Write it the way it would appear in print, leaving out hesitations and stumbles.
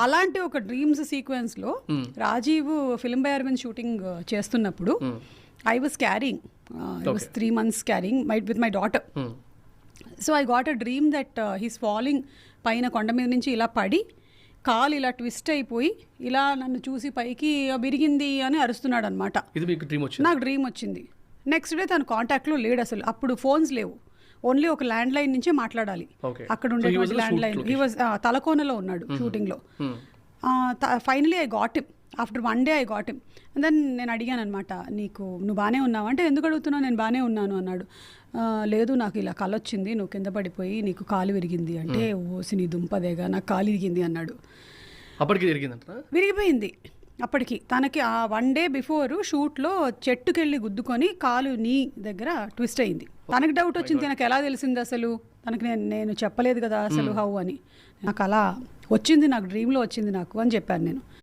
అలాంటి ఒక dreams సీక్వెన్స్లో Rajiv film buyer మీద షూటింగ్ చేస్తున్నప్పుడు I was carrying I was 3 months carrying with my daughter. So I got a dream that he's falling పైన కొండ మీద నుంచి ఇలా పడి కాలు ఇలా ట్విస్ట్ అయిపోయి ఇలా నన్ను చూసి పైకి విరిగింది అని అరుస్తున్నాడు అనమాట. నాకు డ్రీమ్ వచ్చింది. నెక్స్ట్ డే తను కాంటాక్ట్లో లేడు అసలు. అప్పుడు ఫోన్స్ లేవు, ఓన్లీ ఒక ల్యాండ్ లైన్ నుంచే మాట్లాడాలి. అక్కడ ఉండేటువంటి ల్యాండ్ లైన్ హీ వాజ్ తలకోనలో ఉన్నాడు షూటింగ్లో. Finally I got him. After 1 day I got him. And then నేను అడిగాను అనమాట, నువ్వు బాగానే ఉన్నావు అంటే, ఎందుకు అడుగుతున్నావు, నేను బాగానే ఉన్నాను అన్నాడు. లేదు నాకు ఇలా కళ వచ్చింది, నువ్వు కింద పడిపోయి నీకు కాలు విరిగింది అంటే, ఓసి నీ దుంపదేగా నాకు కాలు విరిగింది అన్నాడు. విరిగిపోయింది అప్పటికి. తనకి ఆ 1 day బిఫోర్ షూట్లో చెట్టుకెళ్ళి గుద్దుకొని కాలు నీ దగ్గర ట్విస్ట్ అయింది. తనకి డౌట్ వచ్చింది, తనకు ఎలా తెలిసింది అసలు, తనకి నేను చెప్పలేదు కదా అసలు హౌ అని. నాకు అలా వచ్చింది, నాకు డ్రీమ్లో వచ్చింది నాకు అని చెప్పాను నేను.